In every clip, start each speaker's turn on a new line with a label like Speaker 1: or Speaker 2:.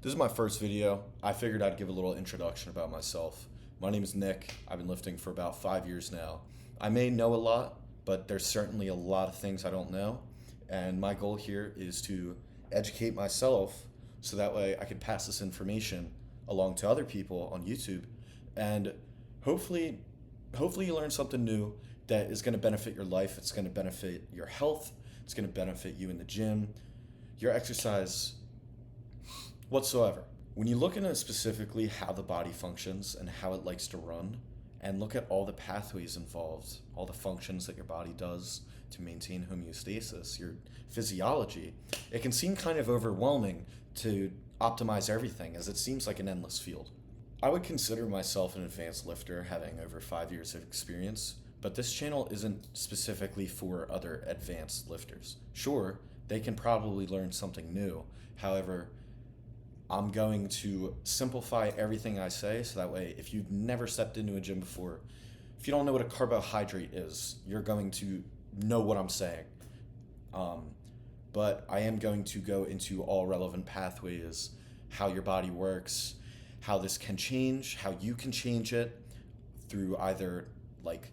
Speaker 1: This is my first video. I figured I'd give a little introduction about myself. My name is Nick. I've been lifting for about 5 years now. I may know a lot, but there's certainly a lot of things I don't know. And my goal here is to educate myself so that way I can pass this information along to other people on YouTube. And hopefully, hopefully you learn something new that is going to benefit your life. It's going to benefit your health. It's going to benefit you in the gym, your exercise, whatsoever. When you look into specifically how the body functions and how it likes to run, and look at all the pathways involved, all the functions that your body does to maintain homeostasis, your physiology, it can seem kind of overwhelming to optimize everything as it seems like an endless field. I would consider myself an advanced lifter having over 5 years of experience, but this channel isn't specifically for other advanced lifters. Sure, they can probably learn something new. However, I'm going to simplify everything I say so that way if you've never stepped into a gym before, if you don't know what a carbohydrate is, you're going to know what I'm saying. But I am going to go into all relevant pathways, how your body works, how this can change, how you can change it through either like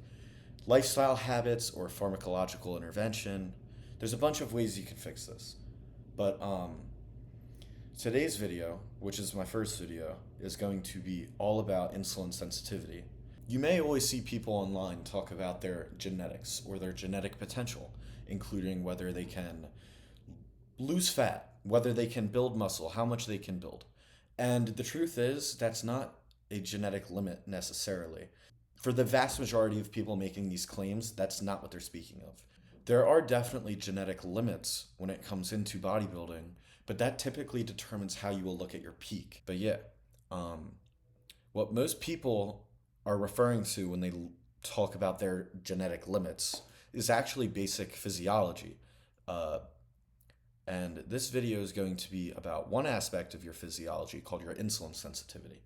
Speaker 1: lifestyle habits or pharmacological intervention. There's a bunch of ways you can fix this. But today's video, which is my first video, is going to be all about insulin sensitivity. You may always see people online talk about their genetics or their genetic potential, including whether they can lose fat, whether they can build muscle, how much they can build. And the truth is, that's not a genetic limit necessarily. For the vast majority of people making these claims, that's not what they're speaking of. There are definitely genetic limits when it comes into bodybuilding, but that typically determines how you will look at your peak. But yeah, what most people are referring to when they talk about their genetic limits is actually basic physiology. And this video is going to be about one aspect of your physiology called your insulin sensitivity.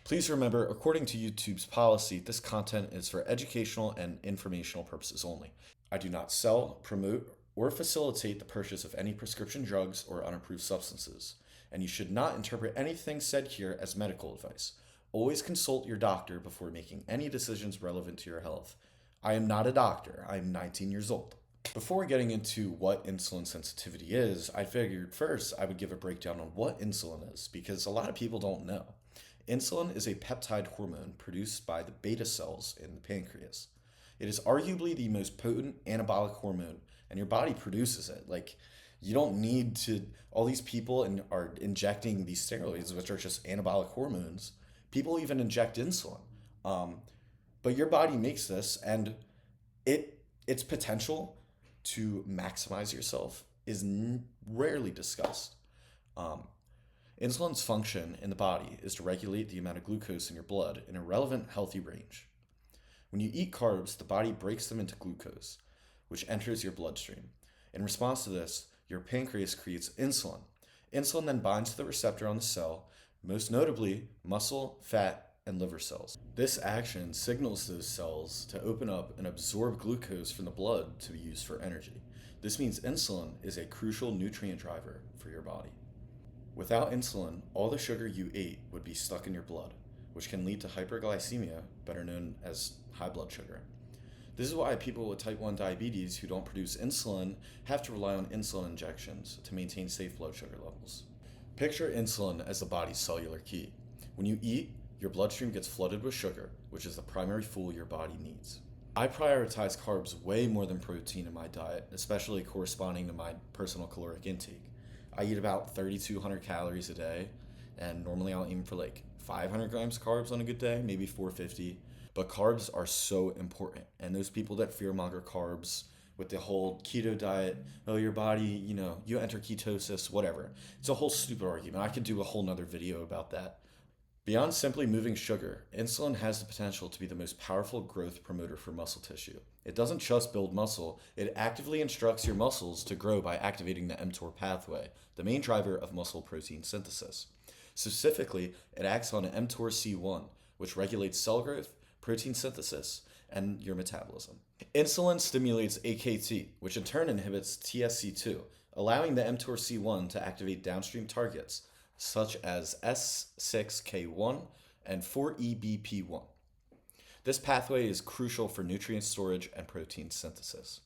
Speaker 1: Please remember, according to YouTube's policy, this content is for educational and informational purposes only. I do not sell, promote, or facilitate the purchase of any prescription drugs or unapproved substances, and you should not interpret anything said here as medical advice. Always consult your doctor before making any decisions relevant to your health. I am not a doctor. I am 19 years old. Before getting into what insulin sensitivity is, I figured first I would give a breakdown on what insulin is, because a lot of people don't know. Insulin is a peptide hormone produced by the beta cells in the pancreas. It is arguably the most potent anabolic hormone, and your body produces it. Like, you don't need to, all these people are injecting these steroids, which are just anabolic hormones. People even inject insulin. But your body makes this, and its potential to maximize yourself is rarely discussed. Insulin's function in the body is to regulate the amount of glucose in your blood in a relevant, healthy range. When you eat carbs, the body breaks them into glucose, which enters your bloodstream. In response to this, your pancreas creates insulin. Insulin then binds to the receptor on the cell, most notably muscle, fat, and liver cells. This action signals those cells to open up and absorb glucose from the blood to be used for energy. This means insulin is a crucial nutrient driver for your body. Without insulin, all the sugar you ate would be stuck in your blood, which can lead to hyperglycemia, better known as high blood sugar. This is why people with type 1 diabetes who don't produce insulin have to rely on insulin injections to maintain safe blood sugar levels. Picture insulin as the body's cellular key. When you eat, your bloodstream gets flooded with sugar, which is the primary fuel your body needs. I prioritize carbs way more than protein in my diet, especially corresponding to my personal caloric intake. I eat about 3,200 calories a day, and normally I'll aim for like 500 grams of carbs on a good day, maybe 450. But carbs are so important, and those people that fearmonger carbs with the whole keto diet, oh, your body, you enter ketosis, whatever. It's a whole stupid argument. I could do a whole nother video about that. Beyond simply moving sugar, insulin has the potential to be the most powerful growth promoter for muscle tissue. It doesn't just build muscle, it actively instructs your muscles to grow by activating the mTOR pathway, the main driver of muscle protein synthesis. Specifically, it acts on mTOR C1, which regulates cell growth, protein synthesis, and your metabolism. Insulin stimulates AKT, which in turn inhibits TSC2, allowing the mTOR C1 to activate downstream targets, such as S6K1 and 4EBP1. This pathway is crucial for nutrient storage and protein synthesis.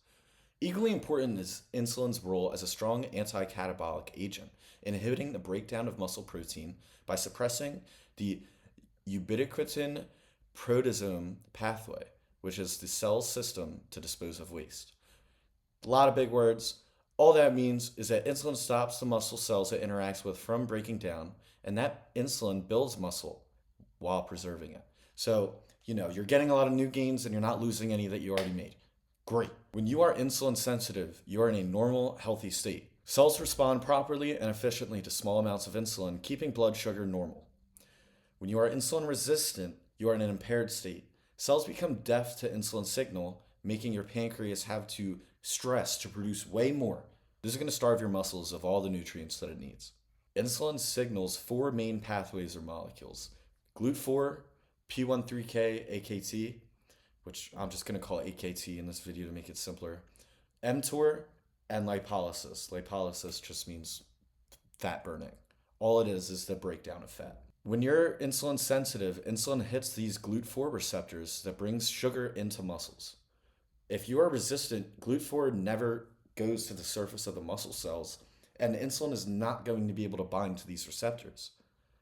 Speaker 1: Equally important is insulin's role as a strong anti-catabolic agent, inhibiting the breakdown of muscle protein by suppressing the ubiquitin proteasome pathway, which is the cell's system to dispose of waste. A lot of big words. All that means is that insulin stops the muscle cells it interacts with from breaking down, and that insulin builds muscle while preserving it. So, you're getting a lot of new gains and you're not losing any that you already made. Great. When you are insulin sensitive, you are in a normal, healthy state. Cells respond properly and efficiently to small amounts of insulin, keeping blood sugar normal. When you are insulin resistant, you are in an impaired state. Cells become deaf to insulin signal, making your pancreas have to stress to produce way more. This is going to starve your muscles of all the nutrients that it needs. Insulin signals 4 main pathways or molecules: GLUT4, P13K, AKT, which I'm just going to call AKT in this video to make it simpler, mTOR, and lipolysis. Lipolysis just means fat burning. All it is the breakdown of fat. When you're insulin sensitive, insulin hits these GLUT4 receptors that brings sugar into muscles. If you are resistant, GLUT4 never goes to the surface of the muscle cells, and insulin is not going to be able to bind to these receptors.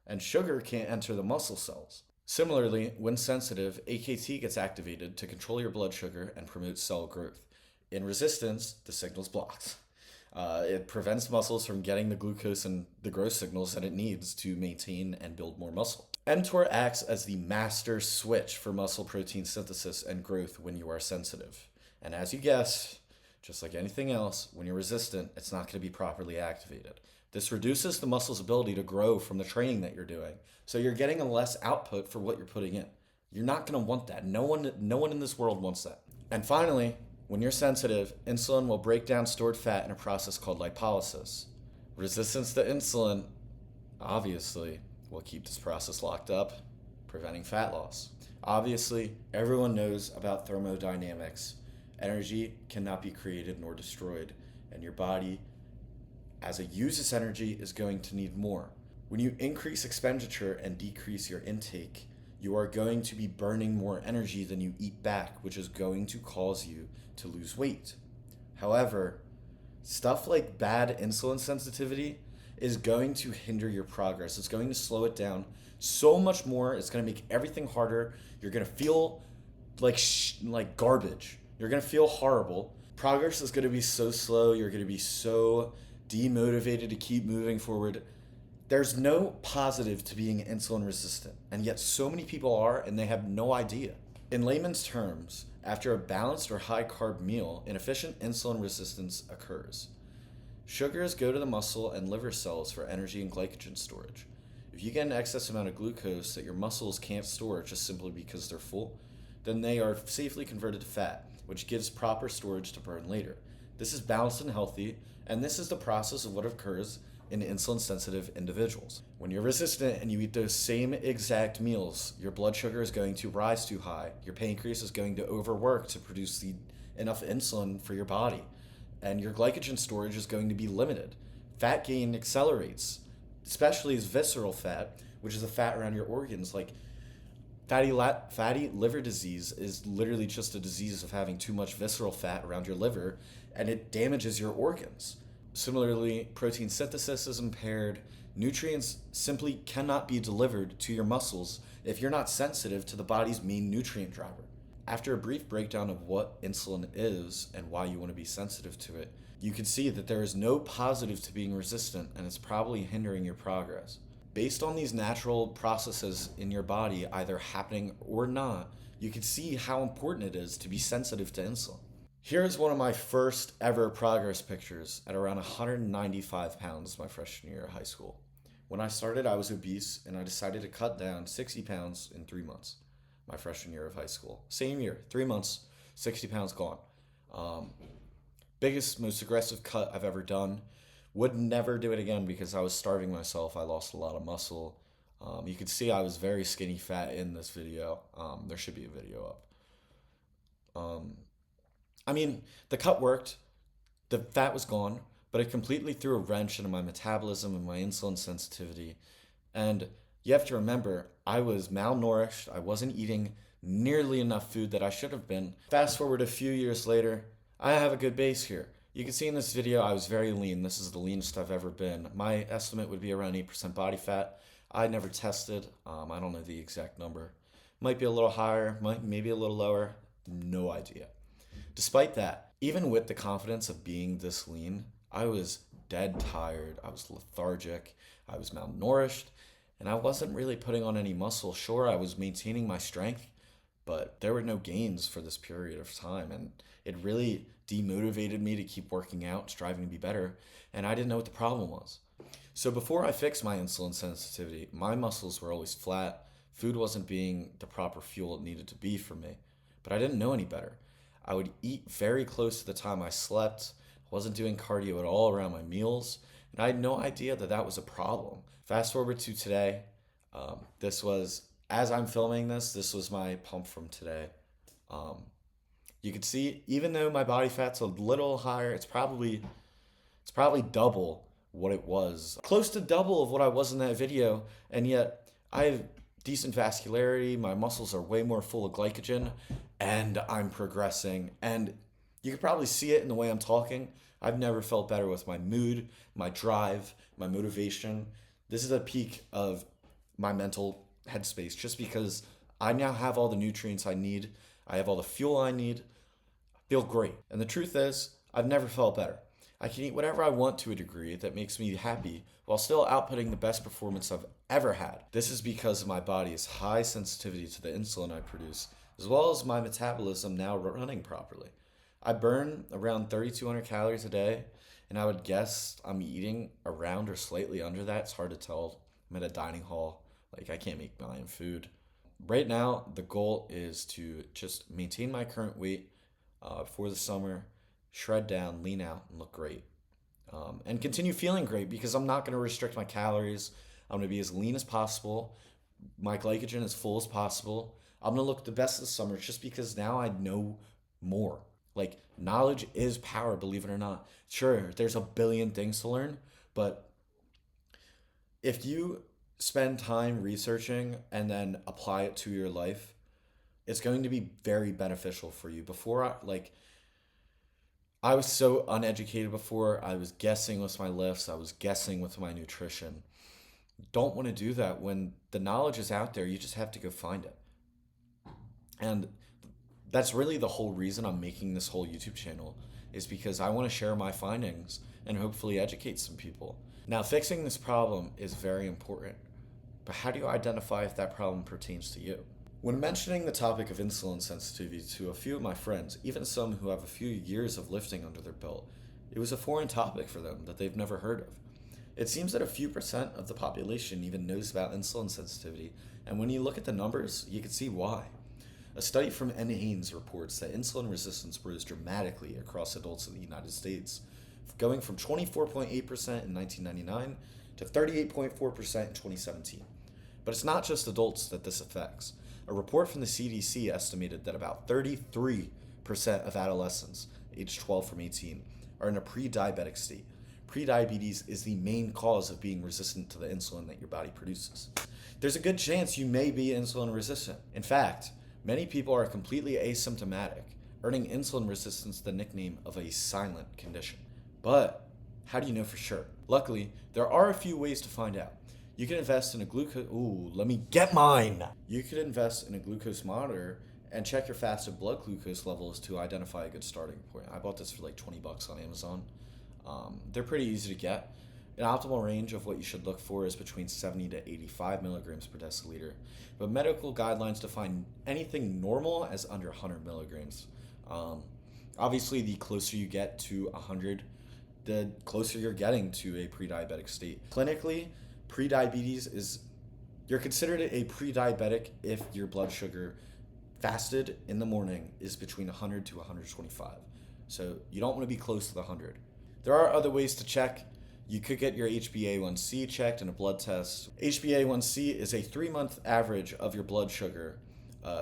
Speaker 1: And sugar can't enter the muscle cells. Similarly, when sensitive, AKT gets activated to control your blood sugar and promote cell growth. In resistance, the signal's blocked. It prevents muscles from getting the glucose and the growth signals that it needs to maintain and build more muscle. mTOR acts as the master switch for muscle protein synthesis and growth when you are sensitive. And as you guessed, just like anything else, when you're resistant, it's not going to be properly activated. This reduces the muscle's ability to grow from the training that you're doing, so you're getting a less output for what you're putting in. You're not going to want that. No one in this world wants that. And finally, when you're sensitive, insulin will break down stored fat in a process called lipolysis. Resistance to insulin, obviously, will keep this process locked up, preventing fat loss. Obviously, everyone knows about thermodynamics. Energy cannot be created nor destroyed, and your body, as it uses energy, is going to need more. When you increase expenditure and decrease your intake, you are going to be burning more energy than you eat back, which is going to cause you to lose weight. However, stuff like bad insulin sensitivity is going to hinder your progress. It's going to slow it down so much more. It's going to make everything harder. You're going to feel like garbage. You're going to feel horrible. Progress is going to be so slow. You're going to be so demotivated to keep moving forward. There's no positive to being insulin resistant, and yet so many people are, and they have no idea. In layman's terms, after a balanced or high carb meal, inefficient insulin resistance occurs. Sugars go to the muscle and liver cells for energy and glycogen storage. If you get an excess amount of glucose that your muscles can't store just simply because they're full, then they are safely converted to fat, which gives proper storage to burn later. This is balanced and healthy, and this is the process of what occurs in insulin-sensitive individuals. When you're resistant and you eat those same exact meals, your blood sugar is going to rise too high. Your pancreas is going to overwork to produce enough insulin for your body, and your glycogen storage is going to be limited. Fat gain accelerates, especially as visceral fat, which is the fat around your organs. Like fatty liver disease is literally just a disease of having too much visceral fat around your liver, and it damages your organs. Similarly, protein synthesis is impaired. Nutrients simply cannot be delivered to your muscles if you're not sensitive to the body's main nutrient driver. After a brief breakdown of what insulin is and why you want to be sensitive to it, you can see that there is no positive to being resistant, and it's probably hindering your progress. Based on these natural processes in your body either happening or not, you can see how important it is to be sensitive to insulin. Here's one of my first ever progress pictures at around 195 pounds my freshman year of high school. When I started, I was obese, and I decided to cut down 60 pounds in 3 months, my freshman year of high school. Same year, 3 months, 60 pounds gone. Biggest, most aggressive cut I've ever done. Would never do it again because I was starving myself. I lost a lot of muscle. You can see I was very skinny fat in this video. There should be a video up. The cut worked. The fat was gone, but it completely threw a wrench into my metabolism and my insulin sensitivity. And you have to remember, I was malnourished. I wasn't eating nearly enough food that I should have been. Fast forward a few years later, I have a good base here. You can see in this video, I was very lean. This is the leanest I've ever been. My estimate would be around 8% body fat. I never tested. I don't know the exact number. Might be a little higher, maybe a little lower. No idea. Despite that, even with the confidence of being this lean, I was dead tired. I was lethargic. I was malnourished. And I wasn't really putting on any muscle. Sure, I was maintaining my strength, but there were no gains for this period of time. And it really demotivated me to keep working out, striving to be better. And I didn't know what the problem was. So before I fixed my insulin sensitivity, my muscles were always flat. Food wasn't being the proper fuel it needed to be for me. But I didn't know any better. I would eat very close to the time I slept. Wasn't doing cardio at all around my meals. And I had no idea that that was a problem. Fast forward to today. This was, as I'm filming this was my pump from today. You can see, even though my body fat's a little higher, it's probably double what it was. Close to double of what I was in that video. And yet I have decent vascularity. My muscles are way more full of glycogen and I'm progressing. And you can probably see it in the way I'm talking. I've never felt better with my mood, my drive, my motivation. This is a peak of my mental headspace just because I now have all the nutrients I need. I have all the fuel I need. I feel great. And the truth is, I've never felt better. I can eat whatever I want to a degree that makes me happy while still outputting the best performance I've ever had. This is because of my body's high sensitivity to the insulin I produce, as well as my metabolism now running properly. I burn around 3,200 calories a day, and I would guess I'm eating around or slightly under that. It's hard to tell. I'm at a dining hall. I can't make my own food. Right now, the goal is to just maintain my current weight for the summer, shred down, lean out, and look great. And continue feeling great because I'm not going to restrict my calories. I'm going to be as lean as possible. My glycogen as full as possible. I'm going to look the best this summer just because now I know more. Knowledge is power, believe it or not. Sure, there's a billion things to learn, but if you spend time researching and then apply it to your life, it's going to be very beneficial for you. Before I was so uneducated before. I was guessing with my lifts. I was guessing with my nutrition. Don't want to do that. When the knowledge is out there, you just have to go find it. And that's really the whole reason I'm making this whole YouTube channel, is because I want to share my findings and hopefully educate some people. Now, fixing this problem is very important, but how do you identify if that problem pertains to you? When mentioning the topic of insulin sensitivity to a few of my friends, even some who have a few years of lifting under their belt, it was a foreign topic for them that they've never heard of. It seems that a few percent of the population even knows about insulin sensitivity, and when you look at the numbers, you can see why. A study from N. Haynes reports that insulin resistance rose dramatically across adults in the United States, going from 24.8% in 1999 to 38.4% in 2017. But it's not just adults that this affects. A report from the CDC estimated that about 33% of adolescents, aged 12 from 18, are in a pre-diabetic state. Prediabetes is the main cause of being resistant to the insulin that your body produces. There's a good chance you may be insulin resistant. In fact, many people are completely asymptomatic, earning insulin resistance the nickname of a silent condition. But how do you know for sure? Luckily, there are a few ways to find out. You can invest in a glucose... Ooh, let me get mine! You could invest in a glucose monitor and check your fasted blood glucose levels to identify a good starting point. I bought this for $20 on Amazon. They're pretty easy to get. An optimal range of what you should look for is between 70 to 85 milligrams per deciliter, but medical guidelines define anything normal as under 100 milligrams. Obviously, the closer you get to 100, the closer you're getting to a pre-diabetic state. Clinically, prediabetes is, you're considered a pre-diabetic if your blood sugar fasted in the morning is between 100 to 125. So you don't want to be close to the 100. There are other ways to check. You could get your HbA1c checked in a blood test. HbA1c is a 3-month average of your blood sugar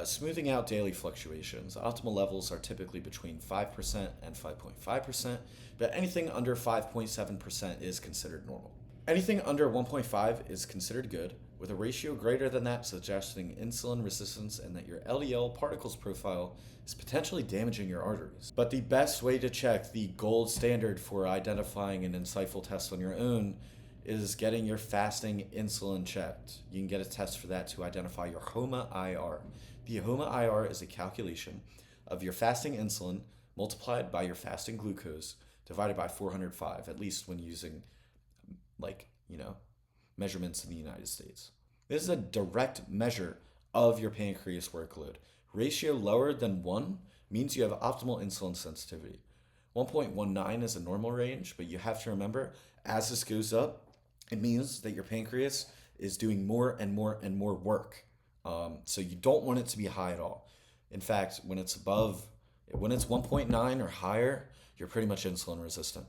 Speaker 1: Smoothing out daily fluctuations. Optimal levels are typically between 5% and 5.5%, but anything under 5.7% is considered normal. Anything under 1.5 is considered good, with a ratio greater than that suggesting insulin resistance and that your LDL particles profile is potentially damaging your arteries. But the best way to check, the gold standard for identifying an insightful test on your own, is getting your fasting insulin checked. You can get a test for that to identify your HOMA-IR. The HOMA-IR is a calculation of your fasting insulin multiplied by your fasting glucose divided by 405, at least when using measurements in the United States. This is a direct measure of your pancreas workload. Ratio lower than 1 means you have optimal insulin sensitivity. 1.19 is a normal range, but you have to remember, as this goes up, it means that your pancreas is doing more and more and more work. So you don't want it to be high at all. In fact, when it's 1.9 or higher, you're pretty much insulin resistant.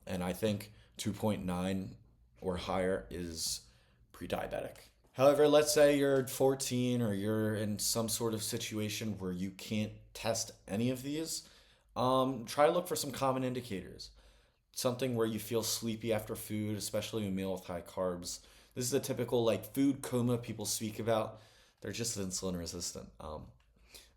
Speaker 1: And I think 2.9 or higher is pre-diabetic. However, let's say you're 14 or you're in some sort of situation where you can't test any of these. Try to look for some common indicators. Something where you feel sleepy after food, especially a meal with high carbs. This is a typical food coma people speak about. They're just insulin resistant.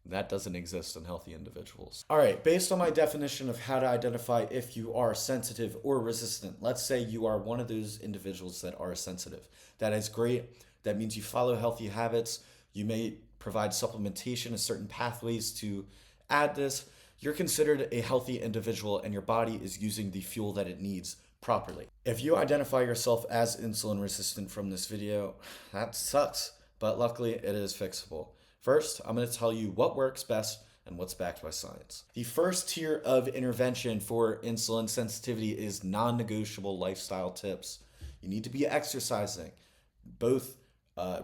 Speaker 1: That doesn't exist in healthy individuals. All right, based on my definition of how to identify if you are sensitive or resistant, let's say you are one of those individuals that are sensitive. That is great. That means you follow healthy habits. You may provide supplementation in certain pathways to add this. You're considered a healthy individual and your body is using the fuel that it needs properly. If you identify yourself as insulin resistant from this video, that sucks, but luckily it is fixable. First, I'm going to tell you what works best and what's backed by science. The first tier of intervention for insulin sensitivity is non-negotiable lifestyle tips. You need to be exercising, both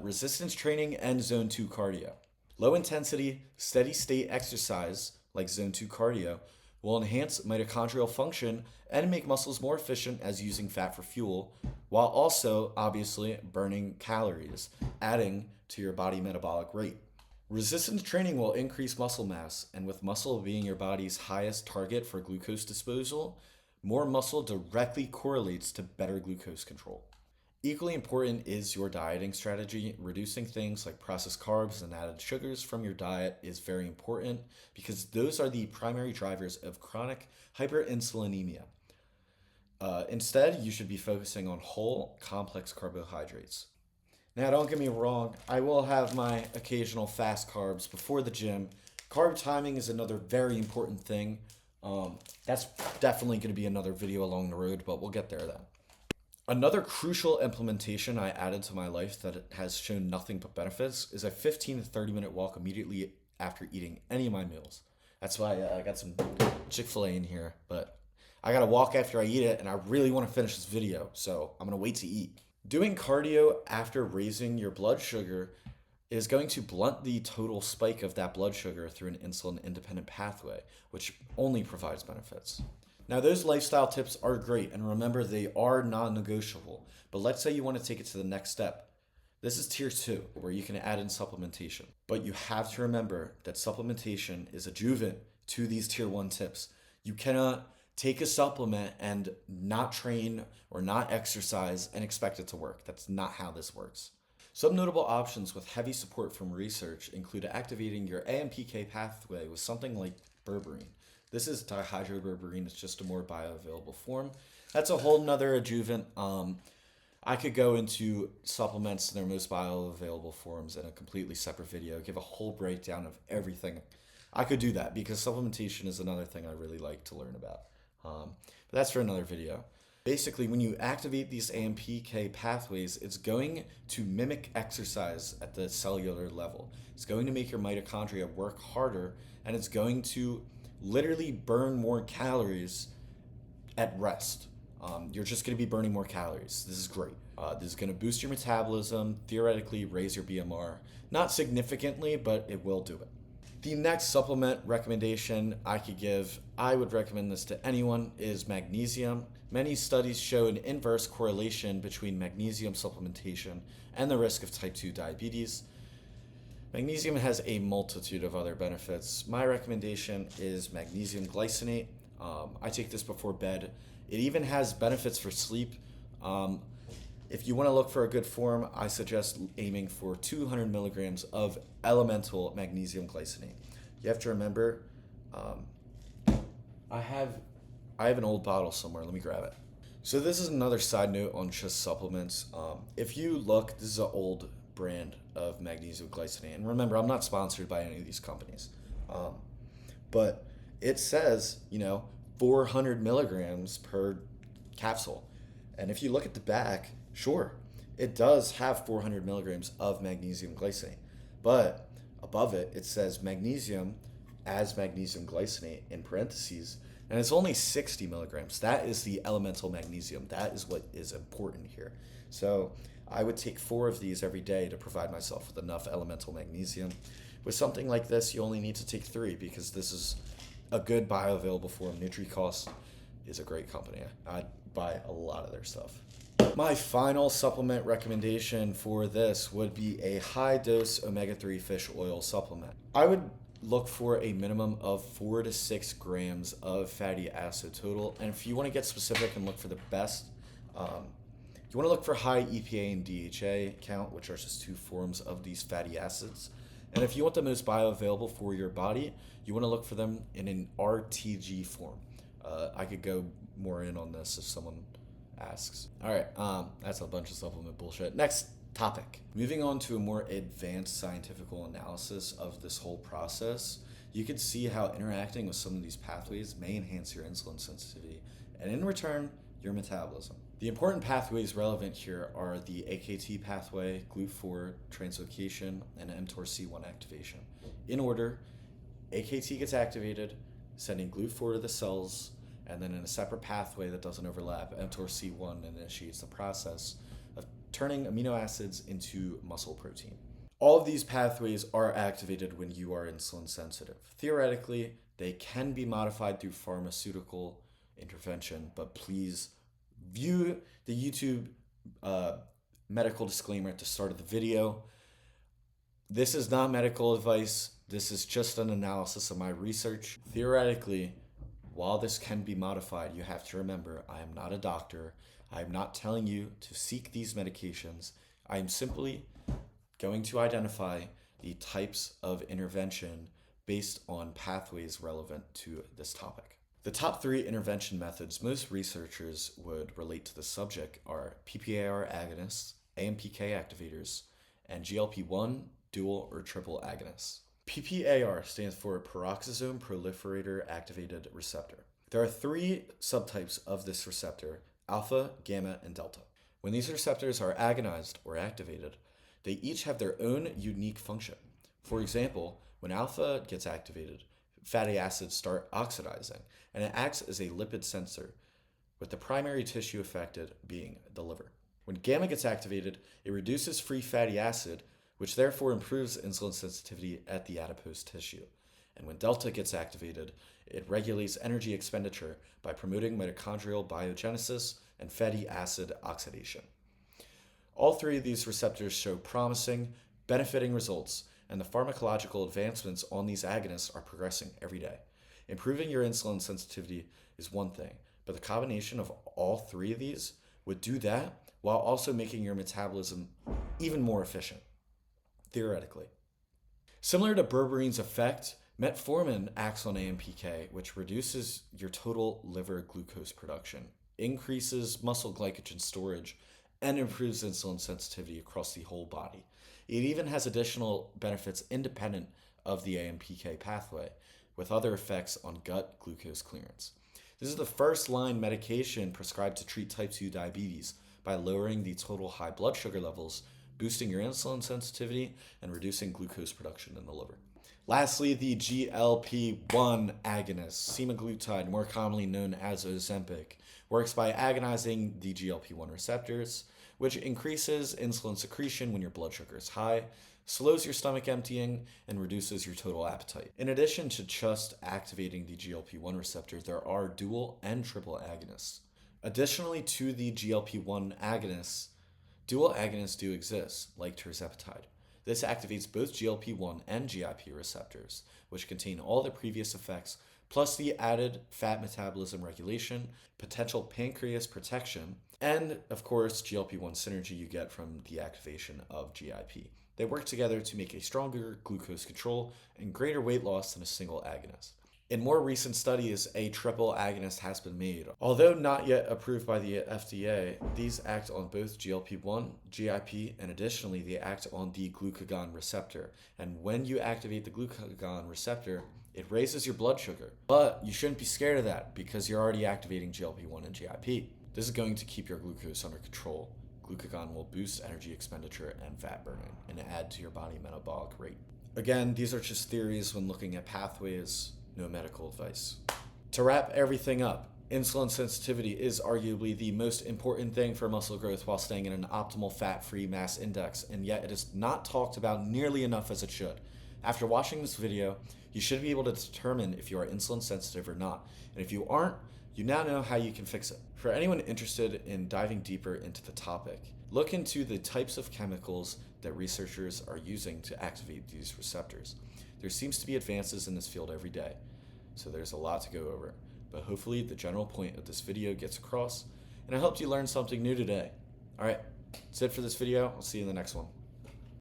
Speaker 1: resistance training and zone 2 cardio. Low intensity, steady state exercise, like zone 2 cardio, will enhance mitochondrial function and make muscles more efficient as using fat for fuel, while also obviously burning calories, adding to your body metabolic rate. Resistance training will increase muscle mass, and with muscle being your body's highest target for glucose disposal, more muscle directly correlates to better glucose control. Equally important is your dieting strategy. Reducing things like processed carbs and added sugars from your diet is very important because those are the primary drivers of chronic hyperinsulinemia. Instead, you should be focusing on whole, complex carbohydrates. Now, don't get me wrong, I will have my occasional fast carbs before the gym. Carb timing is another very important thing. That's definitely going to be another video along the road, but we'll get there then. Another crucial implementation I added to my life that has shown nothing but benefits is a 15 to 30 minute walk immediately after eating any of my meals. That's why I got some Chick-fil-A in here, but I got to walk after I eat it, and I really want to finish this video, so I'm going to wait to eat. Doing cardio after raising your blood sugar is going to blunt the total spike of that blood sugar through an insulin-independent pathway, which only provides benefits. Now, those lifestyle tips are great, and remember, they are non-negotiable. But let's say you want to take it to the next step. This is tier 2, where you can add in supplementation. But you have to remember that supplementation is adjuvant to these tier 1 tips. You cannot take a supplement and not train or not exercise and expect it to work. That's not how this works. Some notable options with heavy support from research include activating your AMPK pathway with something like berberine. This is dihydroberberine. It's just a more bioavailable form. That's a whole nother adjuvant. I could go into supplements in their most bioavailable forms in a completely separate video, give a whole breakdown of everything. I could do that because supplementation is another thing I really like to learn about. But that's for another video. Basically, when you activate these AMPK pathways, it's going to mimic exercise at the cellular level. It's going to make your mitochondria work harder, and it's going to literally burn more calories at rest. You're just going to be burning more calories. This is great. This is going to boost your metabolism, theoretically raise your BMR. Not significantly, but it will do it. The next supplement recommendation I could give, I would recommend this to anyone, is magnesium. Many studies show an inverse correlation between magnesium supplementation and the risk of type 2 diabetes. Magnesium has a multitude of other benefits. My recommendation is magnesium glycinate. I take this before bed. It even has benefits for sleep. Um, if you want to look for a good form, I suggest aiming for 200 milligrams of elemental magnesium glycinate. You have to remember, um, I have I have an old bottle somewhere. Let me grab it. So this is another side note on just supplements. If you look, this is an old brand of magnesium glycinate, and remember, I'm not sponsored by any of these companies, um, but it says 400 milligrams per capsule, and if you look at the back, sure, it does have 400 milligrams of magnesium glycinate, but above it it says magnesium as magnesium glycinate in parentheses, and it's only 60 milligrams. That is the elemental magnesium. That is what is important here. So I would take 4 of these every day to provide myself with enough elemental magnesium. With something like this, you only need to take 3 because this is a good bioavailable form. NutriCost is a great company. I'd buy a lot of their stuff. My final supplement recommendation for this would be a high dose omega-3 fish oil supplement. I would look for a minimum of 4 to 6 grams of fatty acid total. And if you want to get specific and look for the best, you want to look for high EPA and DHA count, which are just 2 forms of these fatty acids. And if you want the most bioavailable for your body, you want to look for them in an RTG form. I could go more in on this if someone asks. All right, that's a bunch of supplement bullshit. Next topic. Moving on to a more advanced scientific analysis of this whole process, you can see how interacting with some of these pathways may enhance your insulin sensitivity and in return, your metabolism. The important pathways relevant here are the AKT pathway, GLUT4 translocation, and mTORC1 activation. In order, AKT gets activated, sending GLUT4 to the cells, and then in a separate pathway that doesn't overlap, mTORC1 initiates the process of turning amino acids into muscle protein. All of these pathways are activated when you are insulin sensitive. Theoretically, they can be modified through pharmaceutical intervention, but please view the YouTube medical disclaimer at the start of the video. This is not medical advice. This is just an analysis of my research. Theoretically, while this can be modified, you have to remember, I am not a doctor. I am not telling you to seek these medications. I am simply going to identify the types of intervention based on pathways relevant to this topic. The top 3 intervention methods most researchers would relate to the subject are PPAR agonists, AMPK activators, and GLP-1 dual or triple agonists. PPAR stands for peroxisome proliferator activated receptor. There are 3 subtypes of this receptor: alpha, gamma, and delta. When these receptors are agonized or activated, they each have their own unique function. For example, when alpha gets activated, fatty acids start oxidizing, and it acts as a lipid sensor, with the primary tissue affected being the liver. When gamma gets activated, it reduces free fatty acid, which therefore improves insulin sensitivity at the adipose tissue. And when delta gets activated, it regulates energy expenditure by promoting mitochondrial biogenesis and fatty acid oxidation. All 3 of these receptors show promising, benefiting results, and the pharmacological advancements on these agonists are progressing every day. Improving your insulin sensitivity is one thing, but the combination of all 3 of these would do that while also making your metabolism even more efficient, theoretically. Similar to berbeриne's effect, metformin acts on AMPK, which reduces your total liver glucose production, increases muscle glycogen storage, and improves insulin sensitivity across the whole body. It even has additional benefits independent of the AMPK pathway, with other effects on gut glucose clearance. This is the first-line medication prescribed to treat type 2 diabetes by lowering the total high blood sugar levels, boosting your insulin sensitivity, and reducing glucose production in the liver. Lastly, the GLP-1 agonist, semaglutide, more commonly known as Ozempic, works by agonizing the GLP-1 receptors, which increases insulin secretion when your blood sugar is high, slows your stomach emptying, and reduces your total appetite. In addition to just activating the GLP-1 receptor, there are dual and triple agonists. Additionally to the GLP-1 agonists, dual agonists do exist, like tirzepatide. This activates both GLP-1 and GIP receptors, which contain all the previous effects, plus the added fat metabolism regulation, potential pancreas protection, and, of course, GLP-1 synergy you get from the activation of GIP. They work together to make a stronger glucose control and greater weight loss than a single agonist. In more recent studies, a triple agonist has been made. Although not yet approved by the FDA, these act on both GLP-1, GIP, and additionally they act on the glucagon receptor. And when you activate the glucagon receptor, it raises your blood sugar. But you shouldn't be scared of that because you're already activating GLP-1 and GIP. This is going to keep your glucose under control. Glucagon will boost energy expenditure and fat burning and add to your body metabolic rate. Again, these are just theories when looking at pathways. No medical advice. To wrap everything up, insulin sensitivity is arguably the most important thing for muscle growth while staying in an optimal fat-free mass index, and yet it is not talked about nearly enough as it should. After watching this video, you should be able to determine if you are insulin sensitive or not, and if you aren't, you now know how you can fix it. For anyone interested in diving deeper into the topic, look into the types of chemicals that researchers are using to activate these receptors. There seems to be advances in this field every day, so there's a lot to go over. But hopefully the general point of this video gets across, and I hope you learned something new today. Alright, that's it for this video. I'll see you in the next one.